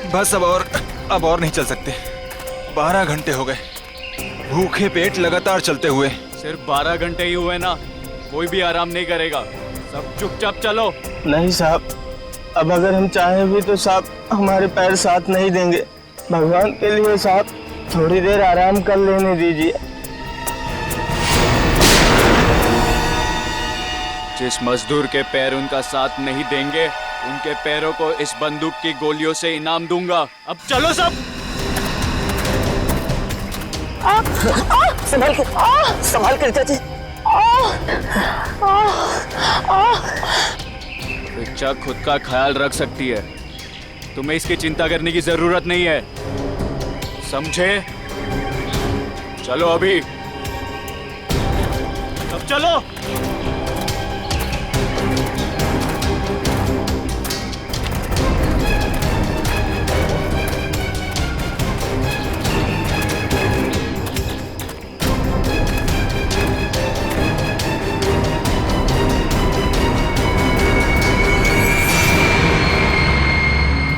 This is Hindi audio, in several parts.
बस अब और नहीं चल सकते। 12 घंटे हो गए भूखे पेट लगातार चलते हुए। सिर्फ 12 घंटे ही हुए ना, कोई भी आराम नहीं करेगा। सब चुपचाप चलो। नहीं साहब, अब अगर हम चाहें भी तो साहब हमारे पैर साथ नहीं देंगे। भगवान के लिए साहब थोड़ी देर आराम कर लेने दीजिए। जिस मजदूर के पैर उनका साथ नहीं देंगे, उनके पैरों को इस बंदूक की गोलियों से इनाम दूंगा। अब चलो सब। संभाल कर चाची। रिचा खुद का ख्याल रख सकती है, तुम्हें इसकी चिंता करने की जरूरत नहीं है, समझे? चलो अभी, अब चलो।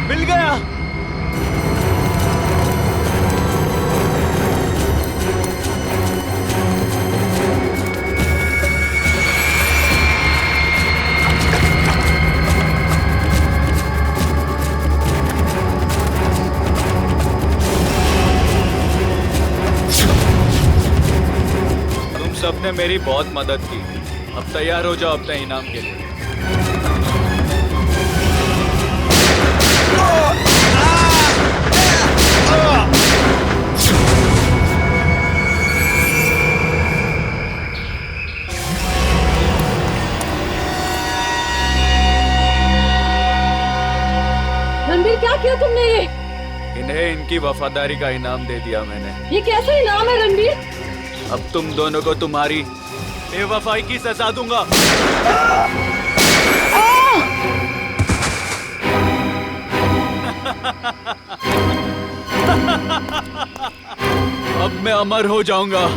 मिल गया। तुम सबने मेरी बहुत मदद की, अब तैयार हो जाओ अपने इनाम के लिए। रणबीर, क्या किया तुमने ये? इन्हें इनकी वफादारी का इनाम दे दिया मैंने। ये कैसा इनाम है रणबीर? अब तुम दोनों को तुम्हारी बेवफाई की सजा दूंगा। अब मैं अमर हो जाऊंगा।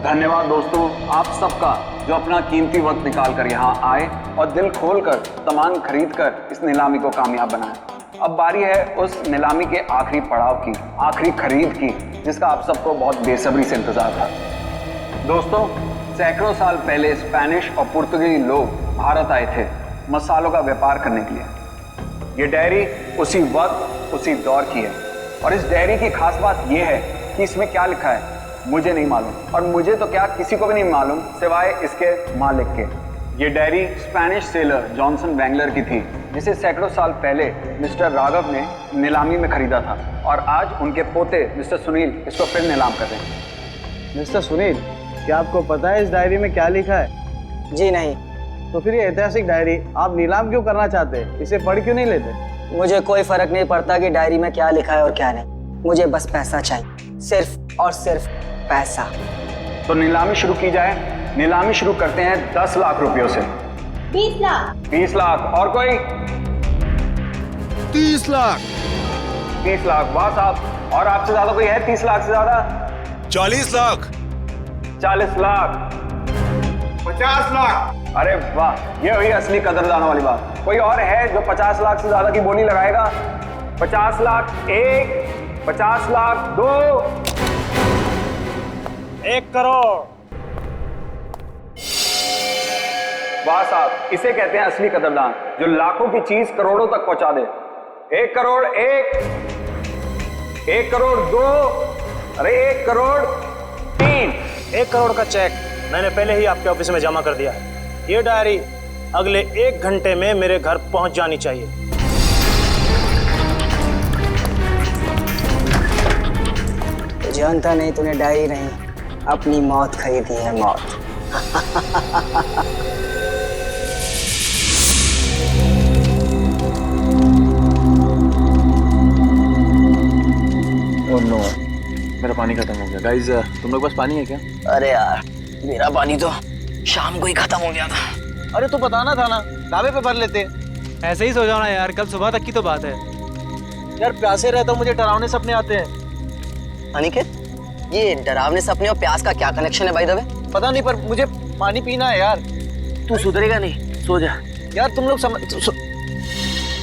धन्यवाद दोस्तों आप सबका जो अपना कीमती वक्त निकाल कर यहाँ आए और दिल खोलकर सामान खरीद कर इस नीलामी को कामयाब बनाए। अब बारी है उस नीलामी के आखिरी पड़ाव की, आखिरी खरीद की, जिसका आप सबको बहुत बेसब्री से इंतजार था। दोस्तों, सैकड़ों साल पहले स्पेनिश और पुर्तगाली लोग भारत आए थे मसालों का व्यापार करने के लिए। ये डायरी उसी वक्त उसी दौर की है और इस डायरी की खास बात यह है कि इसमें क्या लिखा है मुझे नहीं मालूम, और मुझे तो क्या किसी को भी नहीं मालूम सिवाय इसके मालिक के। ये डायरी स्पेनिश सेलर जॉनसन बैंगलर की थी, जिसे सैकड़ों साल पहले मिस्टर राघव ने नीलामी में खरीदा था और आज उनके पोते मिस्टर सुनील इसको फिर नीलाम कर रहे हैं। मिस्टर सुनील, क्या आपको पता है इस डायरी में क्या लिखा है? जी नहीं। तो फिर ये ऐतिहासिक डायरी आप नीलाम क्यों करना चाहते हैं? इसे पढ़ क्यों नहीं लेते? मुझे कोई फर्क नहीं पड़ता कि डायरी में क्या लिखा है और क्या नहीं, मुझे बस पैसा चाहिए, सिर्फ और सिर्फ पैसा। तो नीलामी शुरू की जाए। नीलामी शुरू करते हैं 10 लाख रुपयों से। 20 लाख। 20 लाख। और कोई? 30 लाख। 30 लाख। वाह साहब, और आपसे ज्यादा कोई है? 30 लाख से ज्यादा? 40 लाख। 40 लाख। 50 लाख। अरे वाह, ये हुई असली कदरदानों वाली बात। कोई और है जो 50 लाख से ज्यादा की बोली लगाएगा? 50 लाख एक, 50 लाख दो, 1 करोड़। वाह साहब, इसे कहते हैं असली कदरदान, जो लाखों की चीज करोड़ों तक पहुंचा दे। 1 करोड़ एक, 1 करोड़ दो, अरे 1 करोड़ तीन। 1 करोड़ का चेक मैंने पहले ही आपके ऑफिस में जमा कर दिया है। ये डायरी अगले 1 घंटे में मेरे घर पहुंच जानी चाहिए। तो जानता नहीं तूने डायरी नहीं, अपनी मौत खरीदी है, मौत। ओह नो, मेरा पानी खत्म हो गया। गाइस, तुम लोग पास पानी है क्या? अरे यार, मेरा पानी तो शाम को ही खत्म हो गया था। अरे तो बताना था ना, ढाबे पे भर लेते। ऐसे ही सो जाओ ना यार, कल सुबह तक की तो बात है। यार प्यासे रहता हूँ, मुझे डरावने सपने आते हैं। अनिकेत, ये डरावने सपने और प्यास का क्या कनेक्शन है भाई दवे? पता नहीं, पर मुझे पानी पीना है यार। तू सुधरेगा नहीं, सो जा। यार तुम लोग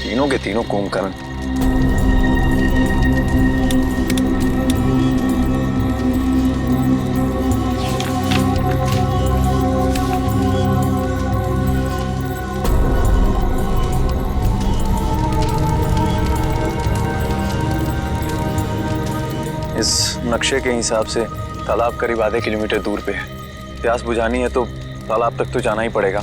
तीनों के तीनों कुंभकर्ण। इस नक्शे के हिसाब से तालाब करीब आधे किलोमीटर दूर पे है। प्यास बुझानी है तो तालाब तक तो जाना ही पड़ेगा।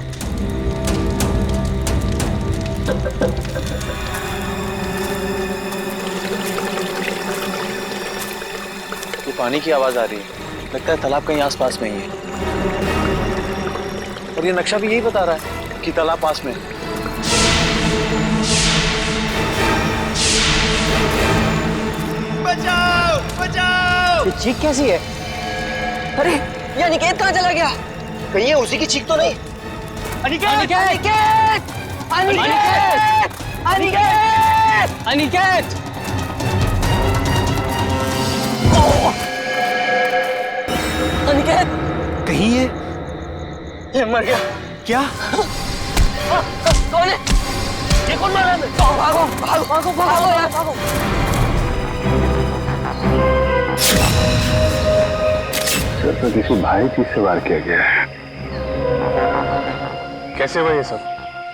ये पानी की आवाज आ रही है, लगता है तालाब कहीं आसपास में ही है। और ये नक्शा भी यही बता रहा है कि तालाब पास में है। बचाओ बचाओ! ये चीख कैसी है? अरे ये अनिकेत कहाँ चला गया? कहीं ये उसी की चीख तो नहीं? अनिकेत! अनिकेत! अनिकेत! अनिकेत! अनिकेत! अनिकेत! कहीं ये मर गया। क्या? कौन है? ये कौन मारा है? भागो भागो भागो भागो यार भागो! सर तो किसी भारी चीज से वार किया गया है। कैसे हुआ ये सब?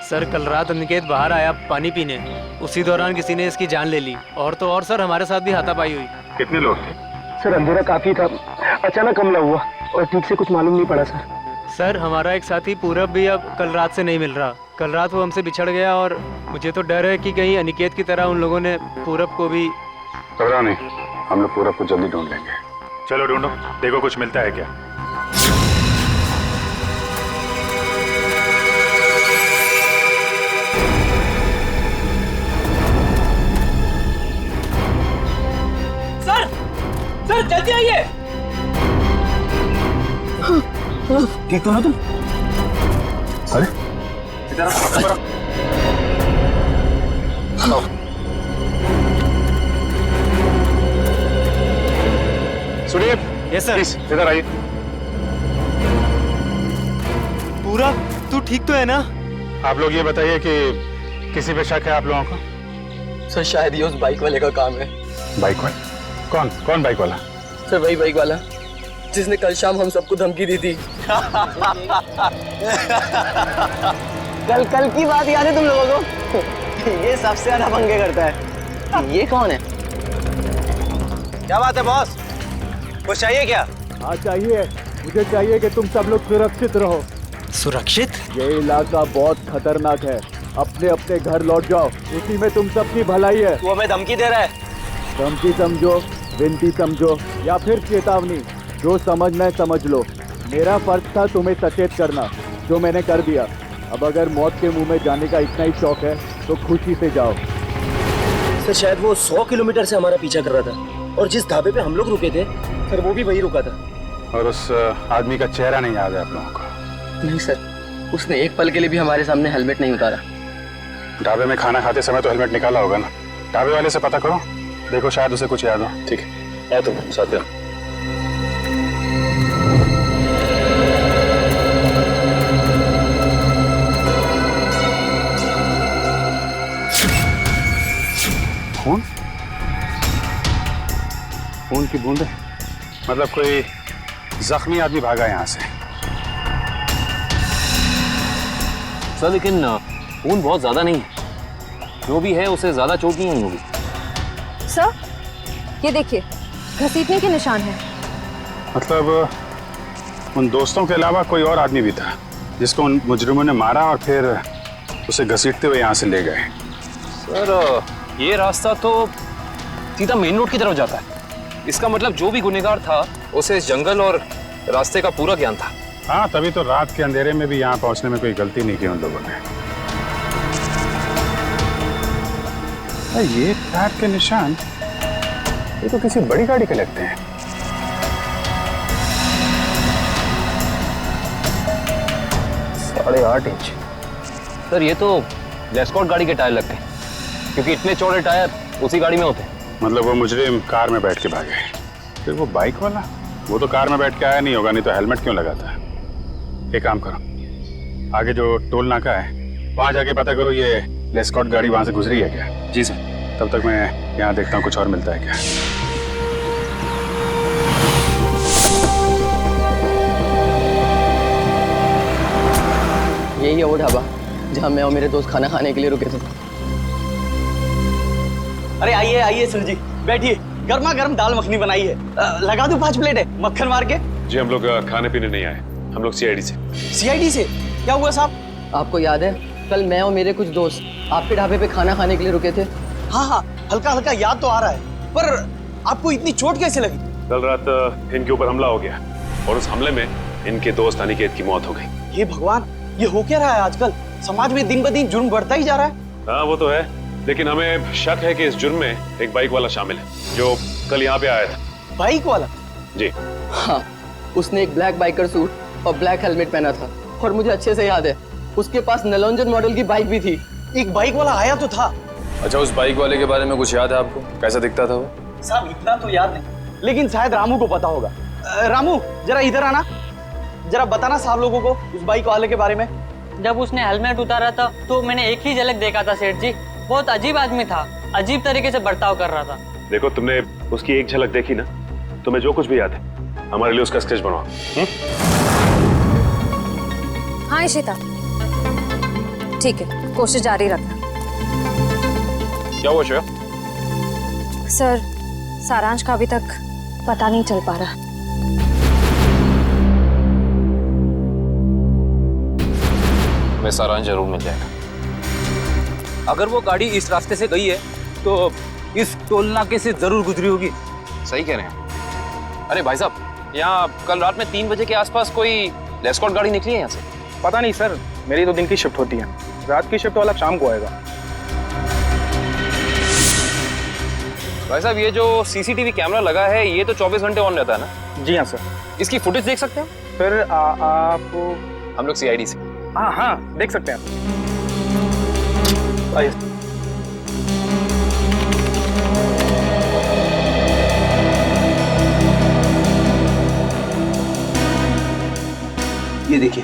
सर कल रात अनिकेत बाहर आया पानी पीने, उसी दौरान किसी ने इसकी जान ले ली। और तो और सर हमारे साथ भी हाथापाई हुई। कितने लोग थे? सर अंधेरा काफी था, अचानक हमला हुआ और ठीक से कुछ मालूम नहीं पड़ा सर। सर हमारा एक साथी पूरब भी अब कल रात से नहीं मिल रहा। कल रात वो हमसे बिछड़ गया और मुझे तो डर है कि कहीं अनिकेत की तरह उन लोगों ने पूरब को भी। घबराओ नहीं, हम लोग पूरा को जल्दी ढूंढ लेंगे। चलो ढूंढो, देखो कुछ मिलता है क्या। सर सर जल्दी आइए। ठीक तो ना तुम? अरे सुनिए। Yes sir. प्लीज इधर आइए। पूरब तू ठीक तो है ना? आप लोग ये बताइए कि किसी पे शक है आप लोगों को? सर शायद ये उस बाइक वाले का काम है। बाइक वाला? कौन कौन बाइक वाला? सर वही बाइक वाला जिसने कल शाम हम सबको धमकी दी थी। कल की बात याद है तुम लोगों को? ये सबसे ज्यादा पंगे करता है। ये कौन है? क्या बात है बॉस, कुछ चाहिए क्या? हाँ चाहिए, मुझे चाहिए कि तुम सब लोग सुरक्षित रहो। सुरक्षित? ये इलाका बहुत खतरनाक है, अपने अपने घर लौट जाओ, उसी में तुम सबकी भलाई है। तू हमें धमकी दे रहा है? धमकी समझो, विनती समझो या फिर चेतावनी, जो समझना है समझ लो। मेरा फर्ज था तुम्हें सचेत करना, जो मैंने कर दिया। अब अगर मौत के मुंह में जाने का इतना ही शौक है तो खुशी से जाओ। सर शायद वो 100 किलोमीटर से हमारा पीछा कर रहा था और जिस ढाबे पे हम लोग रुके थे सर वो भी वही रुका था। और उस आदमी का चेहरा नहीं याद है आप लोगों को? नहीं सर, उसने एक पल के लिए भी हमारे सामने हेलमेट नहीं उतारा। ढाबे में खाना खाते समय तो हेलमेट निकाला होगा ना? ढाबे वाले से पता करो, देखो शायद उसे कुछ याद हो। ठीक है, तुम साथ में। खून? खून की बूंदें? मतलब कोई जख्मी आदमी भागा यहाँ से? सर लेकिन खून बहुत ज्यादा नहीं है, जो भी है उसे ज्यादा चोट नहीं आई होगी। सर ये देखिए घसीटने के निशान हैं। मतलब उन दोस्तों के अलावा कोई और आदमी भी था जिसको उन मुजरिमों ने मारा और फिर उसे घसीटते हुए यहाँ से ले गए। सर ये रास्ता तो सीधा मेन रोड की तरफ जाता है। इसका मतलब जो भी गुनहगार था उसे इस जंगल और रास्ते का पूरा ज्ञान था। हाँ, तभी तो रात के अंधेरे में भी यहाँ पहुँचने में कोई गलती नहीं की उन लोगों ने। ये टायर के निशान, ये तो किसी बड़ी गाड़ी के लगते हैं। .8 इंच। सर ये तो लेस्कॉट गाड़ी के टायर लगते हैं, क्योंकि इतने चौड़े टायर उसी गाड़ी में होते हैं। मतलब वो मुजरिम कार में बैठ के भागे, फिर वो बाइक वाला? वो तो कार में बैठ के आया नहीं होगा, नहीं तो हेलमेट क्यों लगाता है। एक काम करो, आगे जो टोल नाका है वहां जाके पता करो ये लेस्कॉट गाड़ी वहां से गुजरी है क्या। जी सर। तब तक मैं यहाँ देखता हूँ कुछ और मिलता है क्या। यही है वो ढाबा जहाँ मैं और मेरे दोस्त खाना खाने के लिए रुके थे। अरे आइए आइए सर जी, बैठिए। गर्मा गर्म दाल मखनी बनाई है, लगा दूं 5 प्लेट है मक्खन मार के। जी हम लोग खाने पीने नहीं आए, हम लोग सीआईडी से। सीआईडी से क्या हुआ साहब? आपको याद है कल मैं और मेरे कुछ दोस्त आपके ढाबे पे खाना खाने के लिए रुके थे? हाँ हाँ, हल्का हल्का याद तो आ रहा है, पर आपको इतनी चोट कैसे लगी? कल रात इनके ऊपर हमला हो गया और उस हमले में इनके दोस्त अनिकेत की मौत हो गई। हे भगवान, ये हो क्या रहा है आजकल? समाज में दिन ब दिन जुर्म बढ़ता ही जा रहा है। हाँ वो तो है, लेकिन हमें शक है कि इस जुर्म में एक बाइक वाला शामिल है जो कल यहाँ पे आया था। बाइक वाला? जी हाँ, उसने एक ब्लैक बाइकर सूट और ब्लैक हेलमेट पहना था और मुझे अच्छे से याद है उसके पास नलोंजन मॉडल की बाइक भी थी। एक बाइक वाला आया तो था। अच्छा, उस बाइक वाले के बारे में कुछ याद है आपको? कैसा दिखता था वो? साहब इतना तो याद नहीं, लेकिन शायद रामू को पता होगा। रामू जरा इधर आना, जरा बताना साहब लोगों को उस बाइक वाले के बारे में। जब उसने हेलमेट उतारा था तो मैंने एक ही झलक देखा था सेठ जी। बहुत अजीब आदमी था, अजीब तरीके से बर्ताव कर रहा था। देखो तुमने उसकी एक झलक देखी ना, तुम्हें जो कुछ भी याद है हमारे लिए उसका स्केच बनवाओ। हाँ इशिता, ठीक है, कोशिश जारी रखना। क्या हुआ श्रेया? सर, सारांश का अभी तक पता नहीं चल पा रहा। मैं सारांश जरूर मिल जाएगा। अगर वो गाड़ी इस रास्ते से गई है तो इस टोल नाके से जरूर गुजरी होगी। सही कह रहे हैं। अरे भाई साहब, यहाँ कल रात में 3 बजे के आसपास कोई लेस्कॉट गाड़ी निकली है यहाँ से? पता नहीं सर, मेरी तो दिन की शिफ्ट होती है, रात की शिफ्ट वाला शाम को आएगा। भाई साहब, ये जो सीसीटीवी कैमरा लगा है ये तो 24 घंटे ऑन रहता है ना? जी हाँ सर। इसकी फुटेज देख सकते हैं? फिर आप? हम लोग सीआईडी से। हाँ हाँ, देख सकते हैं। आइए। ये देखिए,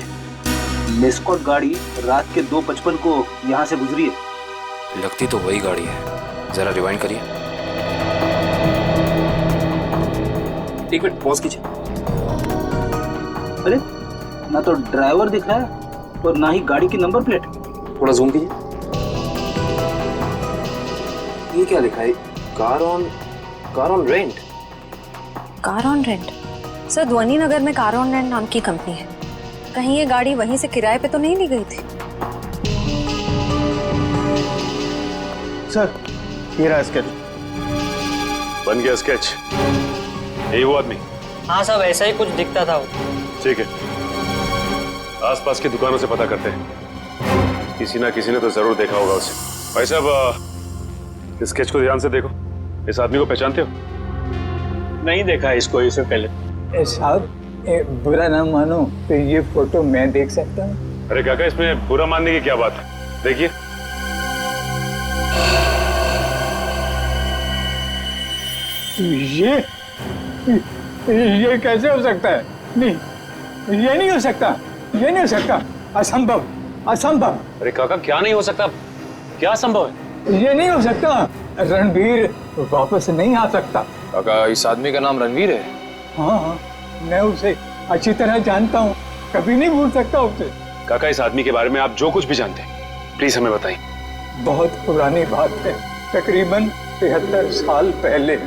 लेस्कॉट गाड़ी रात के 2:55 को यहाँ से गुजरी है। लगती तो वही गाड़ी है। जरा रिवाइंड करिए। एक मिनट पॉज कीजिए। अरे, ना तो ड्राइवर दिख रहा है और ना ही गाड़ी की नंबर प्लेट। थोड़ा जूम कीजिए। ये क्या लिखा है? Car on rent. Car on rent? Sir, ध्वनि नगर में कार ऑन रेंट नाम की कंपनी है। कहीं ये गाड़ी वहीं से किराए पे तो नहीं ली गई थी? सर, ये रहा स्केच। बन गया स्केच? यही वो आदमी? हाँ साहब, ऐसा ही कुछ दिखता था वो। ठीक है, आसपास की दुकानों से पता करते हैं, किसी ना किसी ने तो जरूर देखा होगा उसे। भाई साहब, स्केच को ध्यान से देखो। इस आदमी को पहचानते हो? नहीं देखा इसको इससे पहले। साहब, बुरा ना मानो तो ये फोटो मैं देख सकता हूँ? अरे काका, इसमें बुरा मानने की क्या बात है? देखिए। ये कैसे हो सकता है? नहीं, ये नहीं हो सकता, ये नहीं हो सकता, असंभव, असंभव। अरे काका, क्या नहीं हो सकता? क्या संभव है? ये नहीं हो सकता, रणवीर वापस नहीं आ सकता। काका, इस आदमी का नाम रणवीर है? हाँ, मैं उसे अच्छी तरह जानता हूँ, कभी नहीं भूल सकता उसे। काका, इस आदमी के बारे में आप जो कुछ भी जानते हैं प्लीज हमें बताइए। बहुत पुरानी बात है, तकरीबन 73 साल पहले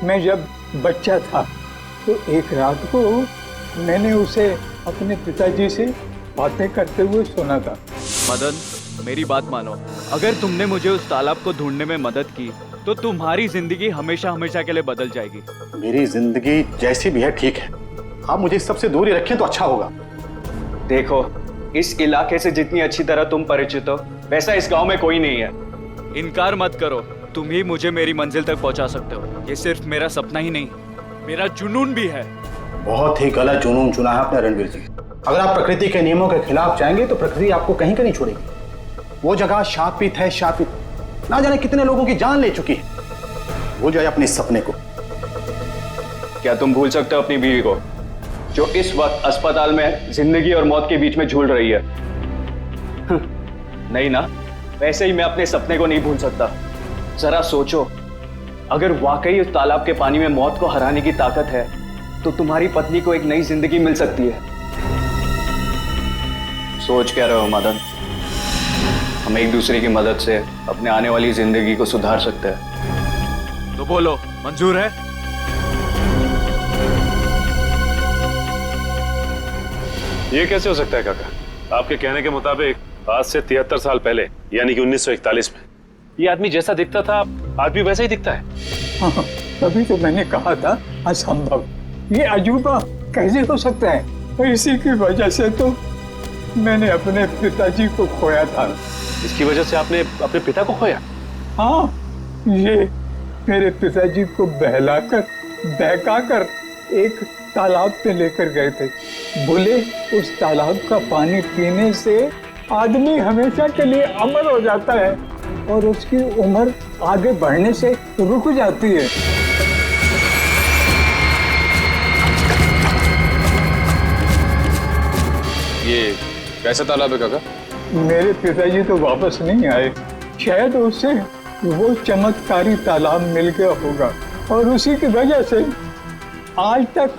मैं जब बच्चा था तो एक रात को मैंने उसे अपने पिताजी से बातें करते हुए सुना था। मदन, मेरी बात मानो। अगर तुमने मुझे उस तालाब को ढूंढने में मदद की तो तुम्हारी जिंदगी हमेशा हमेशा के लिए बदल जाएगी। मेरी जिंदगी जैसी भी है ठीक है, आप मुझे इस सबसे दूर ही रखें तो अच्छा होगा। देखो, इस इलाके से जितनी अच्छी तरह तुम परिचित हो वैसा इस गांव में कोई नहीं है। इनकार मत करो, तुम ही मुझे मेरी मंजिल तक पहुंचा सकते हो। ये सिर्फ मेरा सपना ही नहीं, मेरा जुनून भी है। बहुत ही गलत जुनून चुना है आपने रणवीर जी। अगर आप प्रकृति के नियमों के खिलाफ जाएंगे तो प्रकृति आपको कहीं का नहीं छोड़ेगी। वो जगह शापित है, शापित, ना जाने कितने लोगों की जान ले चुकी है। भूल जाए अपने सपने को। क्या तुम भूल सकते हो अपनी बीवी को, जो इस वक्त अस्पताल में जिंदगी और मौत के बीच में झूल रही है? नहीं ना, वैसे ही मैं अपने सपने को नहीं भूल सकता। जरा सोचो, अगर वाकई उस तालाब के पानी में मौत को हराने की ताकत है तो तुम्हारी पत्नी को एक नई जिंदगी मिल सकती है। सोच क्या रहे हो मदन? हम एक दूसरे की मदद से अपने आने वाली जिंदगी को सुधार सकते हैं। तो बोलो, मंजूर है? ये कैसे हो सकता है काका? आपके कहने के मुताबिक आज से 73 साल पहले यानी कि 1941 में ये आदमी जैसा दिखता था आज भी वैसा ही दिखता है। हाँ, तभी तो मैंने कहा था असंभव, ये अजूबा कैसे हो सकता है। और इसी की वजह से तो मैंने अपने पिताजी को खोया था। इसकी वजह से आपने अपने पिता को खोया? हाँ, ये मेरे पिताजी को बहकाकर एक तालाब पे लेकर गए थे। बोले उस तालाब का पानी पीने से आदमी हमेशा के लिए अमर हो जाता है और उसकी उम्र आगे बढ़ने से रुक जाती है। ये कैसा तालाब है काका? मेरे पिताजी तो वापस नहीं आए, शायद उसे वो चमत्कारी तालाब मिल गया होगा और उसी की वजह से आज तक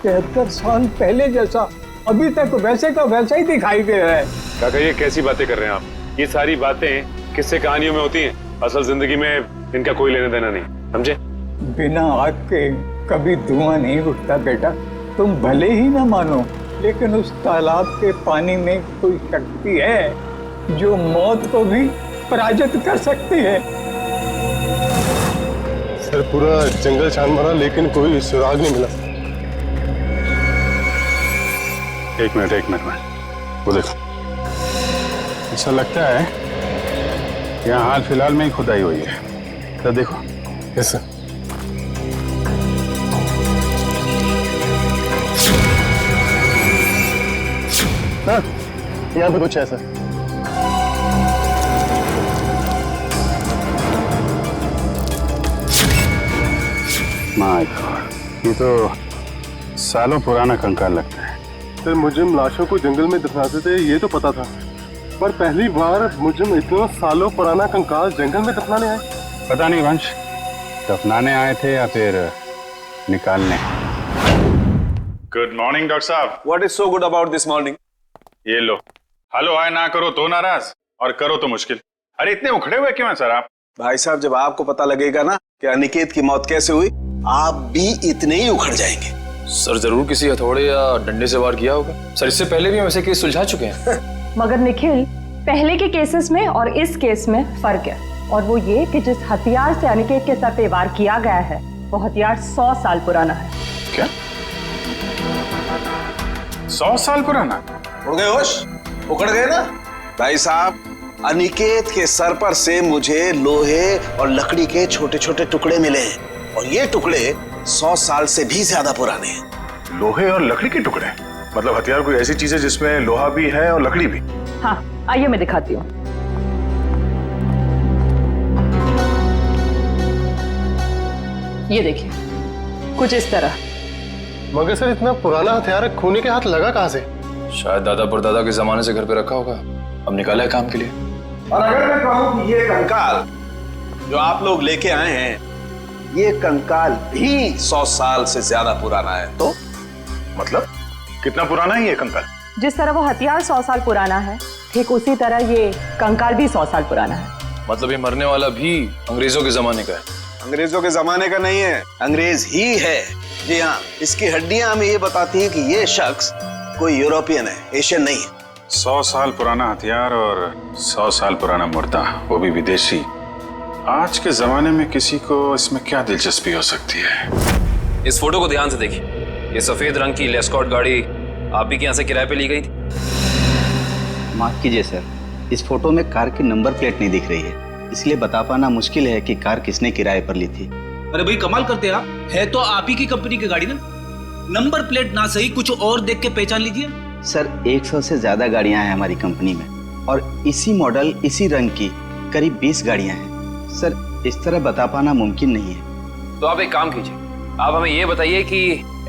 73 साल पहले जैसा अभी तक वैसे का वैसा ही दिखाई दे रहा है। काका ये कैसी बातें कर रहे हैं आप? ये सारी बातें किस्से कहानियों में होती हैं, असल जिंदगी में इनका कोई लेना देना नहीं, समझे? बिना आग के कभी धुआं नहीं उठता बेटा। तुम भले ही ना मानो, लेकिन उस तालाब के पानी में कोई शक्ति है जो मौत को भी पराजित कर सकती है। सर पूरा जंगल छान मारा लेकिन कोई सुराग नहीं मिला। एक मिनट वो देखो, ऐसा लगता है यहाँ हाल फिलहाल में ही खुदाई हुई है। तो देखो। Yes sir. हाँ, यहाँ पे कुछ है सर। माय गॉड, ये तो सालों पुराना कंकाल लगता है। सर मुजरिम लाशों को जंगल में दफनाते थे ये तो पता था, पर पहली बार मुजरिम इतना सालों पुराना कंकाल जंगल में दफनाने आए। पता नहीं वंश, दफनाने आए थे या फिर निकालने। गुड मॉर्निंग डॉक्टर साहब। What is so good about this morning? ये लो, हेलो हाय ना करो तो नाराज और करो तो मुश्किल। अरे इतने उखड़े हुए क्यों हैं सर आप? भाई साहब, जब आपको पता लगेगा ना कि अनिकेत की मौत कैसे हुई, आप भी इतने ही उखड़ जाएंगे। सर जरूर किसी हथौड़े या डंडे से वार किया होगा। सर इससे पहले भी हम ऐसे केस सुलझा चुके हैं। मगर निखिल, पहले के केसेस में और इस केस में फर्क है, और वो ये कि जिस हथियार से अनिकेत के सर पे वार किया गया है वो हथियार 100 साल पुराना है। क्या? 100 साल पुराना? उड़ गए होश? उखड़ गए ना? भाई साहब, अनिकेत के सर पर से मुझे लोहे और लकड़ी के छोटे छोटे टुकड़े मिले हैं और ये टुकड़े 100 साल से भी ज्यादा पुराने हैं। लोहे और लकड़ी के टुकड़े? मतलब हथियार कोई ऐसी चीज है जिसमें लोहा भी है और लकड़ी भी? हाँ, आइए मैं दिखाती हूँ। ये देखिए, कुछ इस तरह। मगर सर इतना पुराना हथियार खूनी के हाथ लगा कहाँ से? शायद दादा परदादा के जमाने से घर पे रखा होगा, अब निकाला है काम के लिए। और अगर मैं कहूं कि ये कंकाल जो आप लोग लेके आए हैं, ये कंकाल भी 100 साल से ज्यादा पुराना है, तो मतलब कितना पुराना है ये कंकाल? जिस तरह वो हथियार 100 साल पुराना है, ठीक उसी तरह ये कंकाल भी 100 साल पुराना है। मतलब ये मरने वाला भी अंग्रेजों के जमाने का है? अंग्रेजों के जमाने का नहीं है, अंग्रेज ही है। जी हाँ, इसकी हड्डियां हमें ये बताती हैं कि ये शख्स कोई यूरोपियन है, एशियन नहीं है। 100 साल पुराना हथियार और 100 साल पुराना मुर्दा, वो भी विदेशी। आज के जमाने में किसी को इसमें क्या दिलचस्पी हो सकती है? इस फोटो को ध्यान से देखिए। ये सफेद रंग की लेस्कॉट गाड़ी आप ही के यहाँ से किराए पे ली गई थी? माफ कीजिए सर, इस फोटो में कार की नंबर प्लेट नहीं दिख रही है, इसलिए बता पाना मुश्किल है कि कार किसने किराए पर ली थी। अरे भाई कमाल करते हैं आप, है तो आप ही की कंपनी की गाड़ी ना, नंबर प्लेट ना सही कुछ और देख के पहचान लीजिए। सर 100 से ज्यादा गाड़ियां हैं हमारी कंपनी में और इसी मॉडल इसी रंग की करीब 20 गाड़ियां हैं। सर इस तरह बता पाना मुमकिन नहीं है। तो आप एक काम कीजिए, आप हमें ये बताइए कि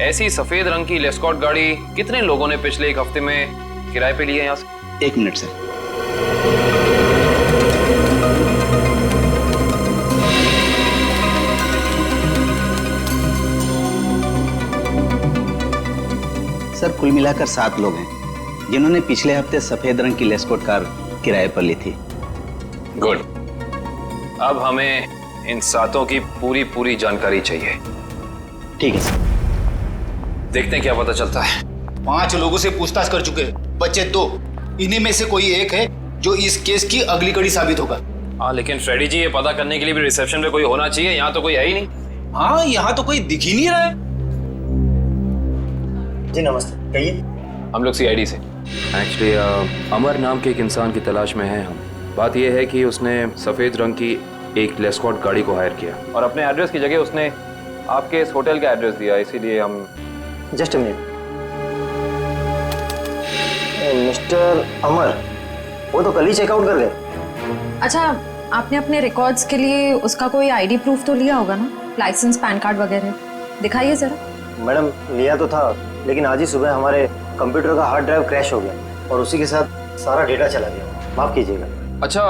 ऐसी सफेद रंग की लेस्कॉट गाड़ी कितने लोगों ने पिछले एक हफ्ते में किराए पे ली है यहाँ से? 1 मिनट सर। सर कुल मिलाकर 7 लोग हैं जिन्होंने पिछले हफ्ते सफेद रंग की लेस्कॉट कार किराए पर ली थी। गुड। अब हमें इन 7 की पूरी जानकारी चाहिए। ठीक है सर। देखते हैं क्या पता चलता है। 5 लोगों से पूछताछ कर चुके हैं, बचे 2। इन्हीं में से कोई एक है जो इस केस की अगली कड़ी साबित होगा। हाँ, लेकिन फ्रेडी जी, ये पता करने के लिए भी रिसेप्शन पे कोई होना चाहिए। यहाँ तो कोई है ही नहीं। हाँ, यहाँ तो कोई दिख ही नहीं रहा है। जी नमस्ते, कहिए। हम लोग सीआईडी से। एक्चुअली अमर नाम के एक इंसान की तलाश में हैं हम। बात यह है कि उसने सफेद रंग की एक लेस्कॉट गाड़ी को हायर किया और अपने एड्रेस की जगह उसने आपके इस होटल का एड्रेस दिया, इसीलिए हम। Just minute. मिस्टर अमर, वो तो कल ही चेकआउट कर गए। अच्छा, आपने अपने रिकॉर्ड्स के लिए उसका कोई आईडी प्रूफ तो लिया होगा ना? लाइसेंस, पैन कार्ड वगैरह दिखाइए जरा। मैडम लिया तो था, लेकिन आज ही सुबह हमारे कंप्यूटर का हार्ड ड्राइव क्रैश हो गया और उसी के साथ सारा डेटा चला गया। माफ कीजिएगा। अच्छा,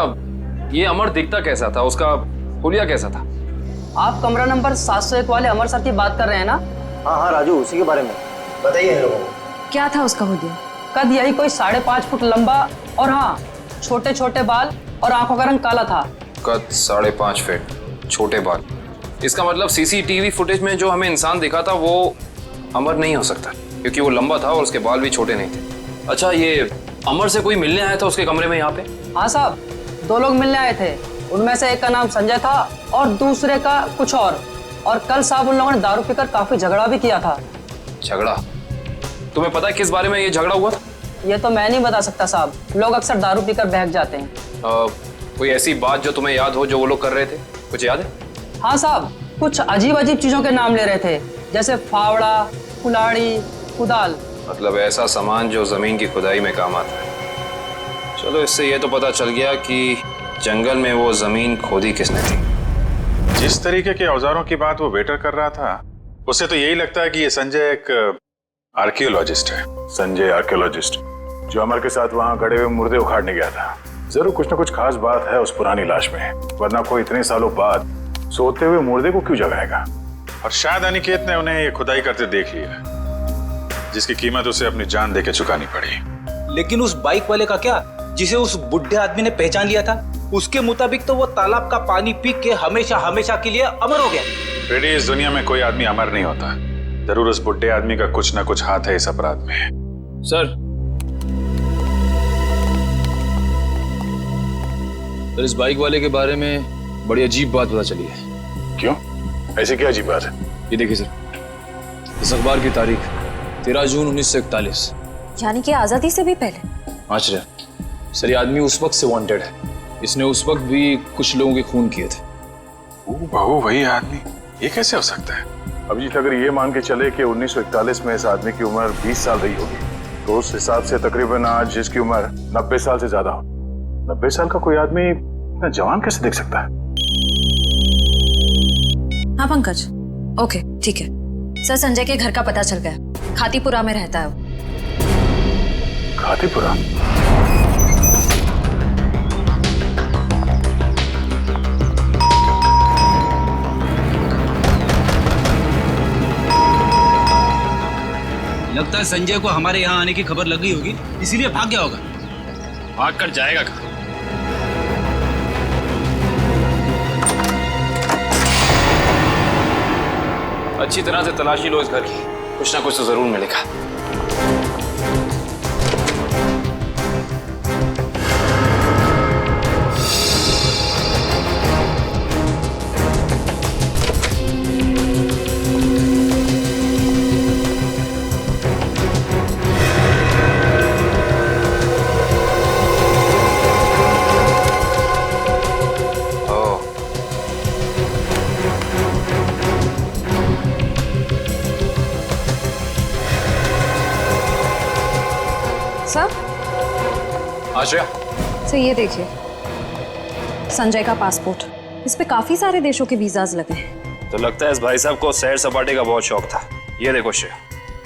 ये अमर दिखता कैसा था? उसका हुलिया कैसा था? आप कमरा नंबर 701 वाले अमर सर की बात कर रहे हैं ना? हाँ राजू, उसी के बारे में बताइए इन लोगों को। क्या था उसका हुलिया? कद यही कोई 5.5 फुट लंबा और हाँ, छोटे छोटे बाल और आंखों का रंग काला था। कद 5.5 फीट, छोटे बाल। इसका मतलब सीसीटीवी फुटेज में जो हमें इंसान दिखा था वो अमर नहीं हो सकता, क्योंकि वो लंबा था और उसके बाल भी छोटे नहीं थे। अच्छा, ये अमर से कोई मिलने आया था उसके कमरे में यहाँ पे? हाँ साहब, 2 लोग मिलने आए थे। उनमें से एक का नाम संजय था और दूसरे का कुछ और कल साहब उन लोगों ने दारू पीकर काफी झगड़ा भी किया था। झगड़ा? तुम्हें पता है किस बारे में ये झगड़ा हुआ था? ये तो मैं नहीं बता सकता साहब, लोग अक्सर दारू पीकर बहक जाते हैं। कोई ऐसी बात जो तुम्हें याद हो जो वो लोग कर रहे थे? कुछ याद है? हाँ साहब, कुछ अजीब चीजों के नाम ले रहे थे, जैसे फावड़ा, कुल्हाड़ी, कुदाल। मतलब ऐसा सामान जो जमीन की खुदाई में काम आता है। चलो, इससे ये तो पता चल गया कि जंगल में वो जमीन खोदी किसने थी। जिस तरीके के औजारों की बात वो वेटर कर रहा था, उससे तो यही लगता है कि ये संजय एक आर्कियोलॉजिस्ट है। संजय आर्कियोलॉजिस्ट, जो अमर के साथ वहां गड़े हुए मुर्दे उखाड़ने गया था। जरूर कुछ ना कुछ खास बात है उस पुरानी लाश में, वरना कोई इतने सालों बाद सोते हुए मुर्दे को क्यों जगाएगा? और शायद अनिकेत ने उन्हें ये खुदाई करते देख लिया, जिसकी कीमत उसे अपनी जान देके चुकानी पड़ी। लेकिन उस बाइक वाले का क्या, जिसे उस बुढ़े आदमी ने पहचान लिया था? उसके मुताबिक तो वो तालाब का पानी पी के हमेशा के लिए अमर हो गया। फ्रेडी, इस दुनिया में कोई आदमी अमर नहीं होता। जरूर उस बुढ़े आदमी का कुछ ना कुछ हाथ है इस अपराध में। सर, इस बाइक वाले के बारे में बड़ी अजीब बात पता चली है। क्यों? ऐसी क्या अजीब बात है? ये देखिए सर, इस अखबार की तारीख 13 जून 1941, यानी कि आजादी से भी पहले। आश्चर्य सर, ये आदमी उस वक्त से वांटेड है। इसने उस वक्त भी कुछ लोगों के खून किए थे। बहू, वही आदमी? ये कैसे हो सकता है? अभिजीत, अगर ये मान के चले कि 1941 में इस आदमी की उम्र 20 साल रही होगी, तो उस हिसाब से तकरीबन आज जिसकी उम्र 90 साल से ज्यादा हो, 90 साल का कोई आदमी इतना जवान कैसे दिख सकता है? हाँ पंकज, ओके ठीक है सर। संजय के घर का पता चल गया, खातीपुरा में रहता है वो। खातीपुरा? लगता है संजय को हमारे यहाँ आने की खबर लग गई होगी, इसीलिए भाग गया होगा। भाग कर जाएगा कहाँ? अच्छी तरह से तलाशी लो इस घर की, कुछ ना कुछ तो जरूर मिलेगा। आश्रया, सर ये देखिए, संजय का पासपोर्ट। इस पे काफी सारे देशों के वीजाज लगे हैं। तो लगता है इस भाई साहब को सैर सपाटे का बहुत शौक था। ये देखो श्रेया,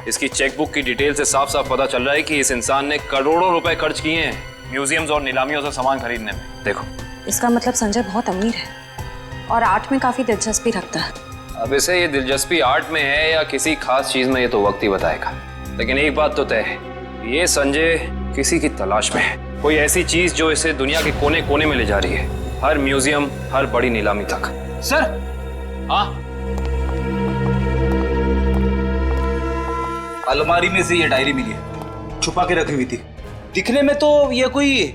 इसकी चेकबुक की डिटेल से साफ साफ पता चल रहा है कि इस इंसान ने करोड़ों रुपए खर्च किए हैं म्यूजियम्स और नीलामियों से सामान खरीदने में। देखो, इसका मतलब संजय बहुत अमीर है और आर्ट में काफी दिलचस्पी रखता है। अब इसे ये दिलचस्पी आर्ट में है या किसी खास चीज में, ये तो वक्त ही बताएगा। लेकिन एक बात तो तय है, ये संजय किसी की तलाश में है, कोई ऐसी चीज जो इसे दुनिया के कोने कोने में ले जा रही है, हर म्यूजियम, हर बड़ी नीलामी तक। सर, हाँ, अलमारी में से ये डायरी मिली है, छुपा के रखी हुई थी। दिखने में तो ये कोई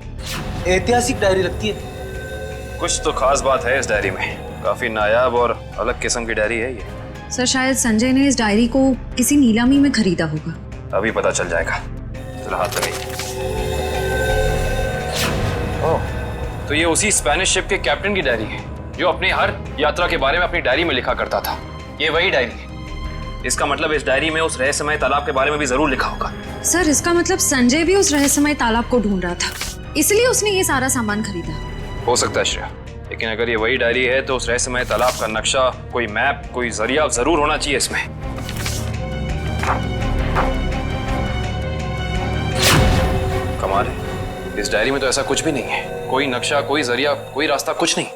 ऐतिहासिक डायरी लगती है। कुछ तो खास बात है इस डायरी में, काफी नायाब और अलग किस्म की डायरी है ये। सर, शायद संजय ने इस डायरी को किसी नीलामी में खरीदा होगा। अभी पता चल जाएगा, चलो हाथ लगाइए। ओह, तो ये उसी स्पेनिश शिप के कैप्टन की डायरी है जो अपनी हर यात्रा के बारे में अपनी डायरी में लिखा करता था। ये वही डायरी है। इसका मतलब इस डायरी में उस रहस्यमय तालाब के बारे में भी जरूर लिखा होगा। सर, इसका मतलब संजय भी उस रहस्यमय तालाब को ढूंढ रहा था, इसलिए उसने ये सारा सामान खरीदा। हो सकता है श्रेया, लेकिन अगर ये वही डायरी है तो उस रहस्यमय तालाब का नक्शा, कोई मैप, कोई जरिया जरूर होना चाहिए इसमें। कमाल है, इस डायरी में तो ऐसा कुछ भी नहीं है, कोई नक्शा, कोई जरिया, कोई रास्ता, कुछ नहीं।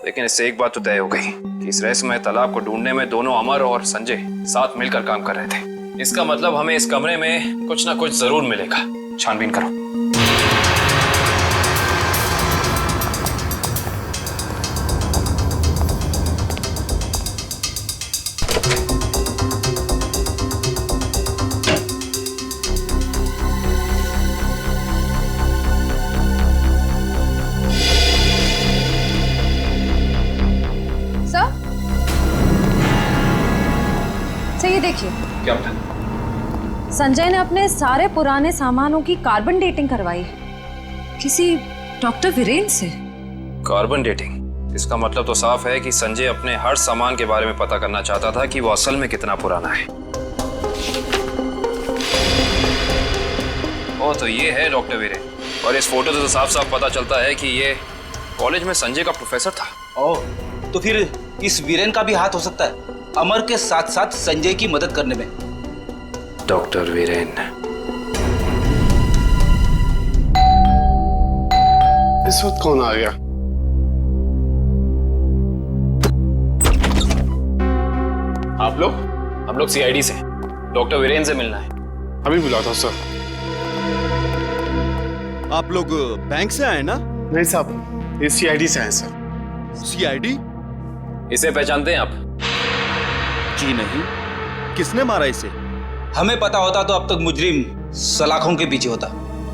लेकिन इससे एक बात तो तय हो गई कि इस रहस्यमय तालाब को ढूंढने में दोनों अमर और संजय साथ मिलकर काम कर रहे थे। इसका मतलब हमें इस कमरे में कुछ ना कुछ जरूर मिलेगा। छानबीन करो। ये देखिए, क्या? संजय ने अपने सारे पुराने सामानों की कार्बन डेटिंग करवाई है किसी डॉक्टर वीरेन से। Carbon dating? इसका मतलब तो साफ है कि संजय अपने हर सामान के बारे में पता करना चाहता था कि वो असल में कितना पुराना है। ओ, तो ये है डॉक्टर वीरेन, और इस फोटो से तो साफ साफ पता चलता है कि ये कॉलेज में संजय का प्रोफेसर था। ओह, तो फिर इस वीरेन का भी हाथ हो सकता है अमर के साथ साथ संजय की मदद करने में। डॉक्टर वीरेन। इस वक्त कौन आ गया? आप लोग? हम लोग सीआईडी से, डॉक्टर वीरेन से मिलना है। अभी बुलाता सर। आप लोग बैंक से आए ना? नहीं साहब, ये सीआईडी से आए सर। सीआईडी? इसे पहचानते हैं आप? जी नहीं। किसने मारा इसे? हमें पता होता तो अब तक मुजरिम सलाखों के पीछे होता।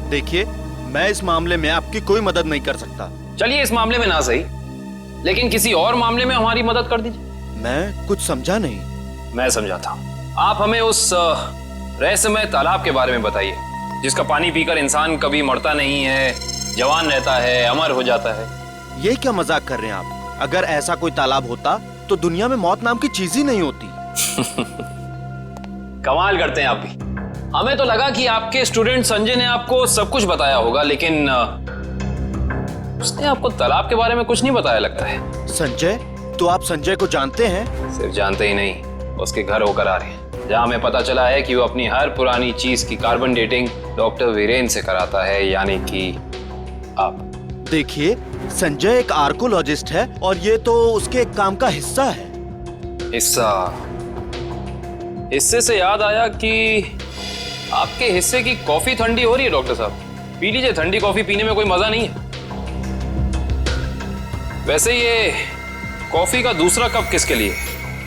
देखिए, मैं इस मामले में आपकी कोई मदद नहीं कर सकता। चलिए, इस मामले में ना सही, लेकिन किसी और मामले में हमारी मदद कर दीजिए। मैं कुछ समझा नहीं। मैं समझाता हूँ। आप हमें उस रहस्यमय तालाब के बारे में बताइए जिसका पानी पीकर इंसान कभी मरता नहीं है, जवान रहता है, अमर हो जाता है। ये क्या मजाक कर रहे हैं आप? अगर ऐसा कोई तालाब होता तो दुनिया में मौत नाम की चीज ही नहीं होती। कमाल करते हैं आप भी। हमें तो लगा कि आपके स्टूडेंट संजय ने आपको सब कुछ बताया होगा, लेकिन उसने आपको तालाब के बारे में कुछ नहीं बताया लगता है। संजय? तो आप संजय को जानते हैं? सिर्फ जानते ही नहीं, उसके घर होकर आ रहे हैं, जहाँ हमें पता चला है कि वो अपनी हर पुरानी चीज की कार्बन डेटिंग डॉक्टर वीरेन से कराता है, यानी कि आप। देखिए, संजय एक आर्कोलॉजिस्ट है और ये तो उसके काम का हिस्सा है। हिस्सा? हिस्से से याद आया कि आपके हिस्से की कॉफी ठंडी हो रही है डॉक्टर साहब, पी लीजिए। ठंडी कॉफी पीने में कोई मजा नहीं है। वैसे ये कॉफी का दूसरा कप किसके लिए?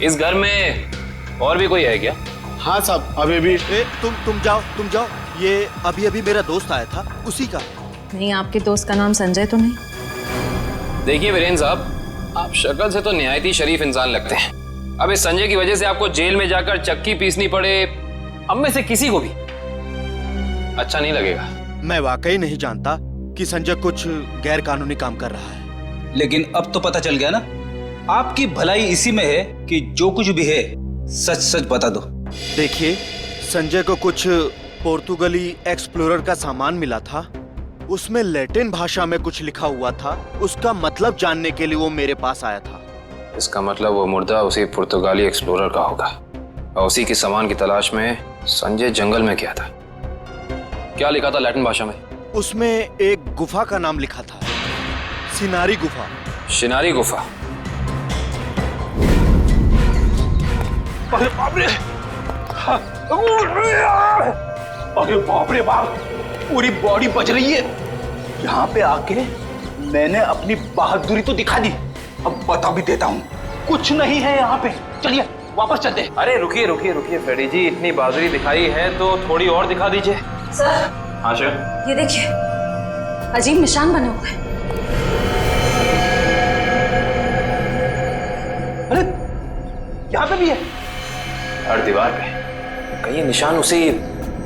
इस घर में और भी कोई है क्या? हाँ साहब, अभी भी। तुम जाओ। ये अभी मेरा दोस्त आया था, उसी का है। नहीं, आपके दोस्त का नाम संजय तो नहीं? देखिए वीरेन साहब, आप शक्ल से तो निहायत ही शरीफ इंसान लगते हैं। अब इस संजय की वजह से आपको जेल में जाकर चक्की पीसनी पड़े, हम में से किसी को भी अच्छा नहीं लगेगा। मैं वाकई नहीं जानता कि संजय कुछ गैर कानूनी काम कर रहा है। लेकिन अब तो पता चल गया ना, आपकी भलाई इसी में है कि जो कुछ भी है सच सच बता दो। देखिए, संजय को कुछ पोर्तुगली एक्सप्लोरर का सामान मिला था, उसमें लैटिन भाषा में कुछ लिखा हुआ था। उसका मतलब जानने के लिए वो मेरे पास आया था। इसका मतलब वो मुर्दा उसी पुर्तगाली एक्सप्लोरर का होगा और उसी के सामान की तलाश में संजय जंगल में गया था। क्या लिखा था लैटिन भाषा में? उसमें एक गुफा का नाम लिखा था, सिनारी गुफा। शिनारी गुफा। अरे बाप रे! अरे बाप रे बाप! पूरी बॉडी बच रही है। यहाँ पे आके मैंने अपनी बहादुरी तो दिखा दी, अब बता भी देता हूँ, कुछ नहीं है यहाँ पे। चलिए वापस चलते। अरे रुकिए रुकिए रुकिए फ्रेडी जी, इतनी बहादुरी दिखाई है तो थोड़ी और दिखा दीजिए। सर, हाँ सर। ये देखिए, अजीब निशान बने हुए हैं। अरे यहाँ पे भी है। हर दीवार पे। कहीं ये निशान उसी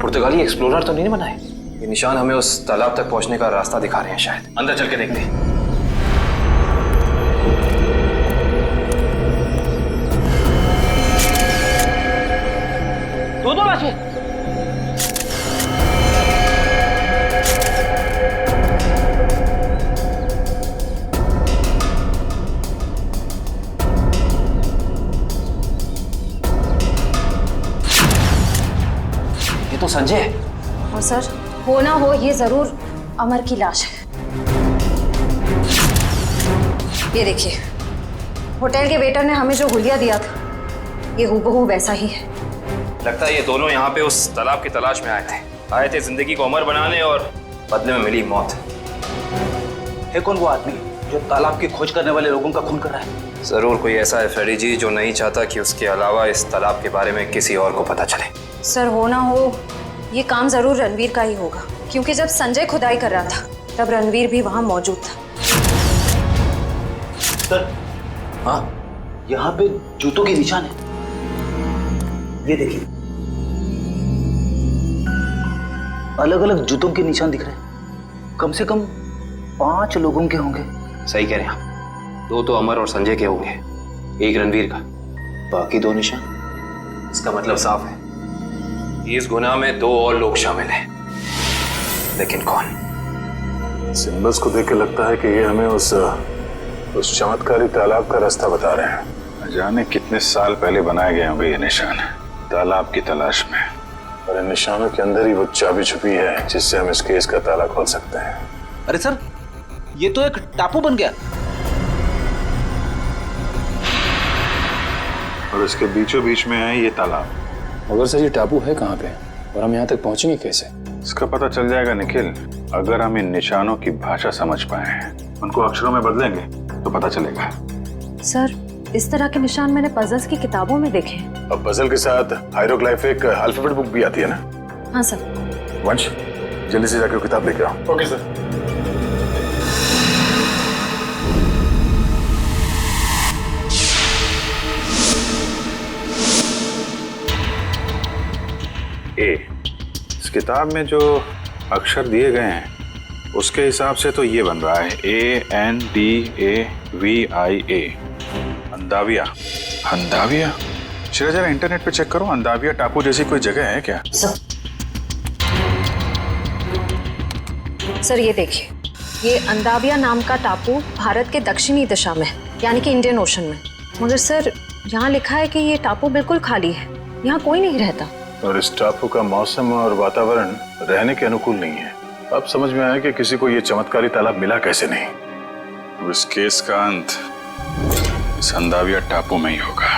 पुर्तगाली एक्सप्लोरर तो नहीं बनाए? ये निशान हमें उस तालाब तक पहुंचने का रास्ता दिखा रहे हैं शायद। अंदर चल के देखते हैं। दो लाशें। ये तो संजय है। और सर, हो ना हो ये जरूर अमर की लाश है। ये देखिए, होटल के वेटर ने हमें जो हुलिया दिया था, ये हूबहू वैसा ही है। लगता है ये दोनों यहाँ पे उस तालाब की तलाश में आए थे जिंदगी को अमर बनाने, और बदले में मिली मौत। है कौन वो आदमी जो तालाब की खोज करने वाले लोगों का खून कर रहा है? जरूर कोई ऐसा है फ्रेडी जी जो नहीं चाहता कि उसके अलावा इस तालाब के बारे में किसी और को पता चले। सर, हो ना हो ये काम जरूर रणवीर का ही होगा, क्योंकि जब संजय खुदाई कर रहा था तब रणवीर भी वहां मौजूद था। सर, हाँ, यहाँ पे जूतों के निशान है। ये देखिए, अलग अलग जूतों के निशान दिख रहे हैं। कम से कम 5 लोगों के होंगे। सही कह रहे हैं आप। 2 तो अमर और संजय के होंगे, 1 रणवीर का, बाकी 2 निशान। इसका मतलब साफ है, इस गुनाह में 2 और लोग शामिल हैं, लेकिन कौन? सिंबल्स को देख के लगता है कि ये हमें उस चमत्कारी तालाब का रास्ता बता रहे हैं। जाने कितने साल पहले बनाए गए होंगे ये निशान, तालाब की तलाश में। और इन निशानों के अंदर ही वो चाबी छुपी है जिससे हम इस केस का ताला खोल सकते हैं। अरे सर, ये तो एक टापू बन गया। और इसके बीचों बीच में है ये तालाब। मगर सर, ये टापू है कहाँ पे और हम यहाँ तक पहुंचेंगे कैसे? इसका पता चल जाएगा निखिल, अगर हम इन निशानों की भाषा समझ पाए, उनको अक्षरों में बदलेंगे तो पता चलेगा। सर, इस तरह के निशान मैंने पजल्स की किताबों में देखे। अब पजल के साथ हायरोग्लाइफिक अल्फाबेट बुक भी आती है ना? हाँ सर। वंश, जल्दी से जाकर किताब लेके आओ। Okay sir. इस किताब में जो अक्षर दिए गए हैं उसके हिसाब से तो ये बन रहा है ANDAVIA, अंदाविया। अंदाविया? चलो जरा इंटरनेट पे चेक करो, अंदाविया टापू जैसी कोई जगह है क्या? सर, ये देखिए, ये अंदाविया नाम का टापू भारत के दक्षिणी दिशा में है, यानी कि इंडियन ओशन में। मगर सर, यहाँ लिखा है कि ये टापू बिल्कुल खाली है, यहाँ कोई नहीं रहता। और इस टापू का मौसम और वातावरण रहने के अनुकूल नहीं है। अब समझ में आया कि किसी को ये चमत्कारी तालाब मिला कैसे नहीं। और इस केस का अंत इस अंदाविया टापू में ही होगा।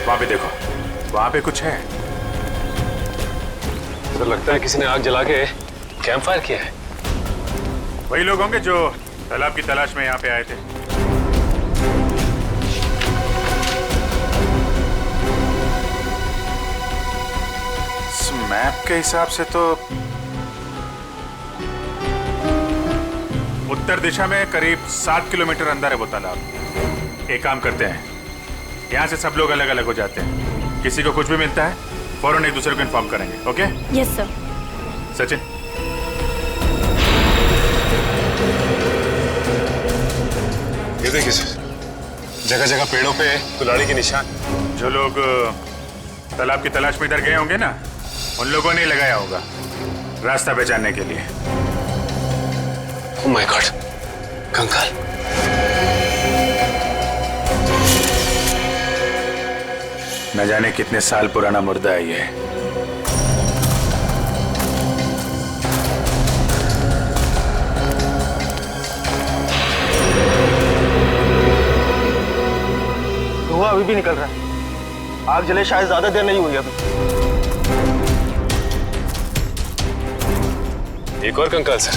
वहां पे देखो, वहां पे कुछ है। तो लगता है किसी ने आग जला के कैंप फायर किया है। वही लोग होंगे जो तालाब की तलाश में यहाँ पे आए थे। इस मैप के हिसाब से तो उत्तर दिशा में करीब 7 किलोमीटर अंदर है वो तालाब। एक काम करते हैं, यहाँ से सब लोग अलग अलग हो जाते हैं। किसी को कुछ भी मिलता है फौरन एक दूसरे को इन्फॉर्म करेंगे। ओके? Yes sir. सचिन, ये देखिए सर, जगह जगह पेड़ों पे कुल्हाड़ी के निशान। जो लोग तालाब की तलाश में इधर गए होंगे ना, उन लोगों ने लगाया होगा रास्ता पहचानने के लिए। ओह माय गॉड, कंकाल। न जाने कितने साल पुराना मुर्दा है ये। धुआं अभी भी निकल रहा है। आग जले शायद ज्यादा देर नहीं हुई अभी। एक और कंकाल सर।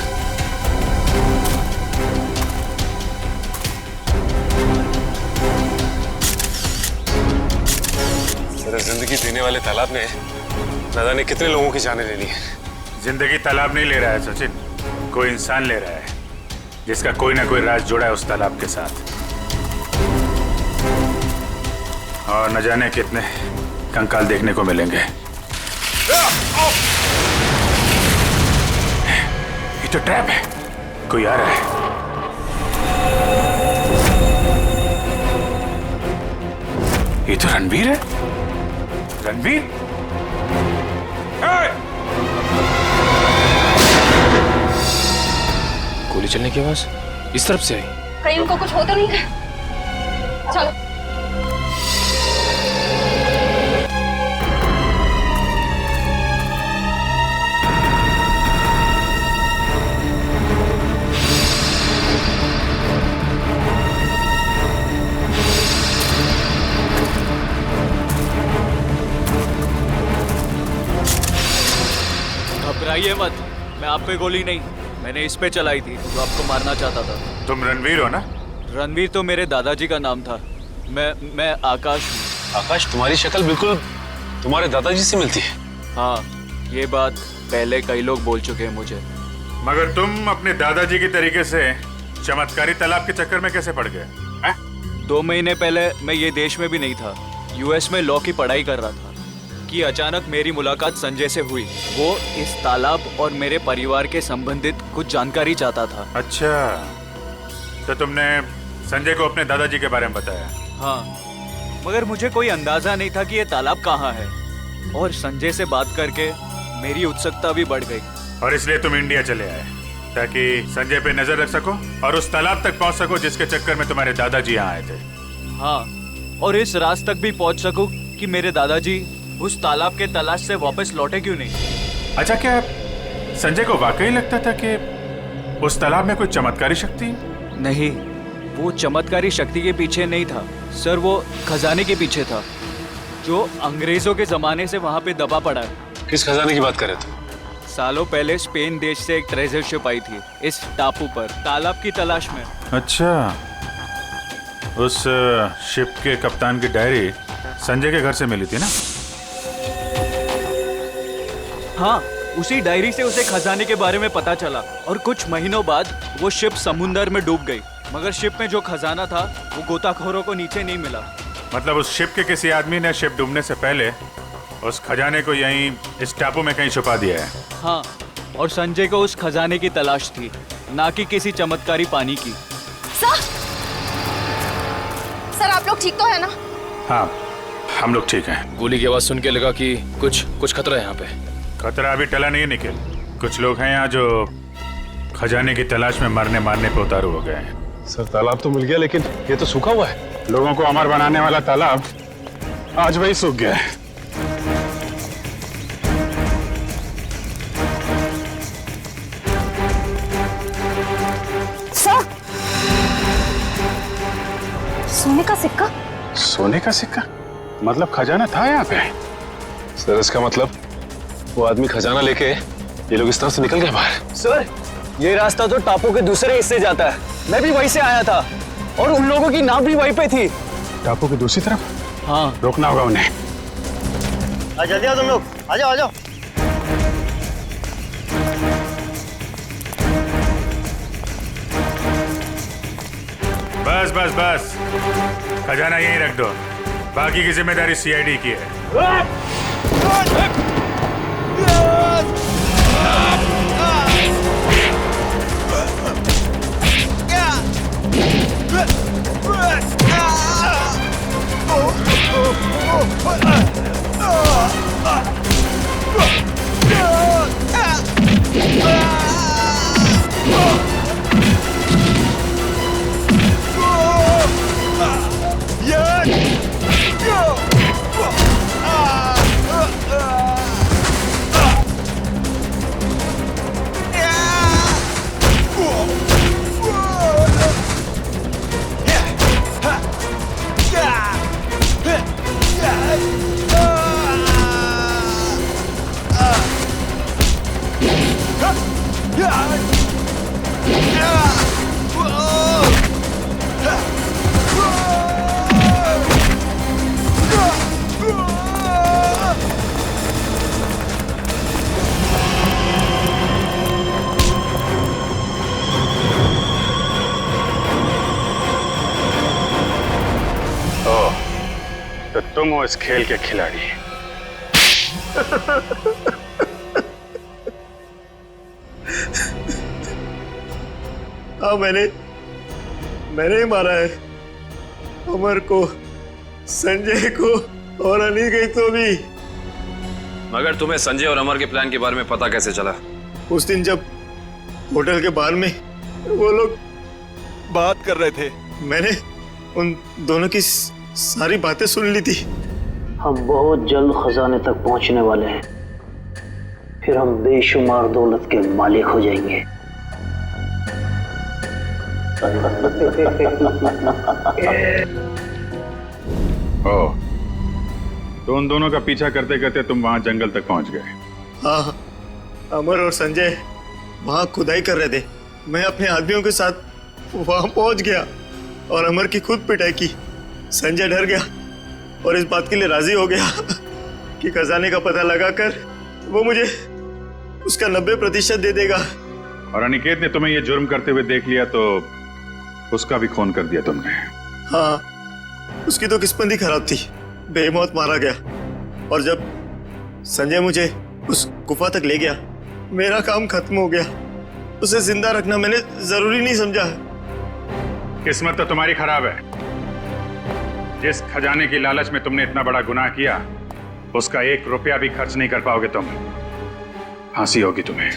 सर, जिंदगी देने वाले तालाब ने न जाने कितने लोगों की जानें ले ली है। जिंदगी तालाब नहीं ले रहा है सचिन, कोई इंसान ले रहा है जिसका कोई ना कोई राज जुड़ा है उस तालाब के साथ। और न जाने कितने कंकाल देखने को मिलेंगे। ये तो ट्रैप है, कोई आ रहा है। ये तो रणवीर है। रणवीर, गोली चलने की आवाज इस तरफ से आई। कहीं उनको कुछ हो तो नहीं गया? चलो। घबराइए मत, मैं आप पे गोली नहीं, मैंने इस पे चलाई थी जो आपको मारना चाहता था। तुम रणवीर हो ना? रणवीर तो मेरे दादाजी का नाम था। मैं आकाश हूँ। आकाश, तुम्हारी शक्ल बिल्कुल तुम्हारे दादाजी से मिलती है। हाँ, ये बात पहले कई लोग बोल चुके हैं मुझे। मगर तुम अपने दादाजी की तरीके से चमत्कारी तालाब के चक्कर में कैसे पड़ गए? 2 महीने पहले मैं ये देश में भी नहीं था, यूएस में लॉ की पढ़ाई कर रहा था कि अचानक मेरी मुलाकात संजय से हुई। वो इस तालाब और मेरे परिवार के संबंधित कुछ जानकारी चाहता था। अच्छा, तो तुमने संजय को अपने दादाजी के बारे में बताया? हाँ, मगर मुझे कोई अंदाजा नहीं था कि ये तालाब कहाँ है। और संजय से बात करके मेरी उत्सुकता भी बढ़ गई। और इसलिए तुम इंडिया चले आए ताकि संजय पे नजर रख सको और उस तालाब तक पहुंच सको जिसके चक्कर में तुम्हारे दादाजी यहाँ आए थे। हाँ, और इस राज तक भी पहुंच सकूं कि मेरे दादाजी उस तालाब के तलाश से वापस लौटे क्यों नहीं। अच्छा, क्या संजय को वाकई लगता था कि उस तालाब में कोई चमत्कारी शक्ति? नहीं, वो चमत्कारी शक्ति के पीछे नहीं था सर, वो खजाने के पीछे था जो अंग्रेजों के जमाने से वहाँ पे दबा पड़ा है। किस खजाने की बात कर रहे थे? सालों पहले स्पेन देश से एक ट्रेजर शिप आई थी इस टापू पर तालाब की तलाश में। अच्छा, उस शिप के कप्तान की डायरी संजय के घर से मिली थी ना? हाँ, उसी डायरी से उसे खजाने के बारे में पता चला और कुछ महीनों बाद वो शिप समुंदर में डूब गई। मगर शिप में जो खजाना था वो गोताखोरों को नीचे नहीं मिला। मतलब उस शिप के किसी आदमी ने शिप डूबने से पहले उस खजाने को यहीं इस टापू में कहीं छुपा दिया है। हाँ, और संजय को उस खजाने की तलाश थी, ना कि किसी चमत्कारी पानी की। सर, आप लोग ठीक तो है ना? हाँ, हम लोग ठीक हैं। गोली की आवाज सुन के लगा कि कुछ खतरा है यहाँ पे। खतरा अभी टला नहीं है निखिल। कुछ लोग हैं यहाँ जो खजाने की तलाश में मरने मारने पे उतारू हो गए हैं। सर, तालाब तो मिल गया लेकिन ये तो सूखा हुआ है। लोगों को अमर बनाने वाला तालाब आज वही सूख गया है। सर, सोने का सिक्का। सोने का सिक्का? मतलब खजाना था यहाँ पे? सर, इसका मतलब वो आदमी खजाना लेके ये लोग इस तरह से निकल गए बाहर। सर, ये रास्ता तो टापू के दूसरे हिस्से जाता है। मैं भी वहीं से आया था और उन लोगों की नाव भी वहीं पे थी। टापू की दूसरी तरफ? हाँ, रोकना होगा उन्हें। जल्दी आओ तुम लोग, आ जाओ आ जाओ। बस बस बस, खजाना यहीं रख दो, बाकी की जिम्मेदारी सीआईडी की है। Oh! तुम हो इस खेल के खिलाड़ी। हाँ, मैंने ही मारा है अमर को, संजय को और अनिकेत को भी। मगर तुम्हें संजय और अमर के प्लान के बारे में पता कैसे चला? उस दिन जब होटल के बाहर में वो लोग बात कर रहे थे, मैंने उन दोनों की सारी बातें सुन ली थी। हम बहुत जल्द खजाने तक पहुंचने वाले हैं, फिर हम बेशुमार दौलत के मालिक हो जाएंगे। ओह, तो उन दोनों का पीछा करते करते तुम वहां जंगल तक पहुंच गए। हाँ, अमर और संजय वहां खुदाई कर रहे थे। मैं अपने आदमियों के साथ वहां पहुंच गया और अमर की खुद पिटाई की। संजय डर गया और इस बात के लिए राजी हो गया कि खजाने का पता लगाकर वो मुझे उसका 90% दे देगा। और अनिकेत ने तुम्हें ये जुर्म करते हुए देख लिया तो उसका भी खून कर दिया तुमने। हाँ, उसकी तो किस्मत ही खराब थी, बेमौत मारा गया। और जब संजय मुझे उस गुफा तक ले गया, मेरा काम खत्म हो गया। उसे जिंदा रखना मैंने जरूरी नहीं समझा। किस्मत तो तुम्हारी खराब है। जिस खजाने की लालच में तुमने इतना बड़ा गुनाह किया, उसका 1 रुपया भी खर्च नहीं कर पाओगे तुम। फांसी होगी तुम्हें।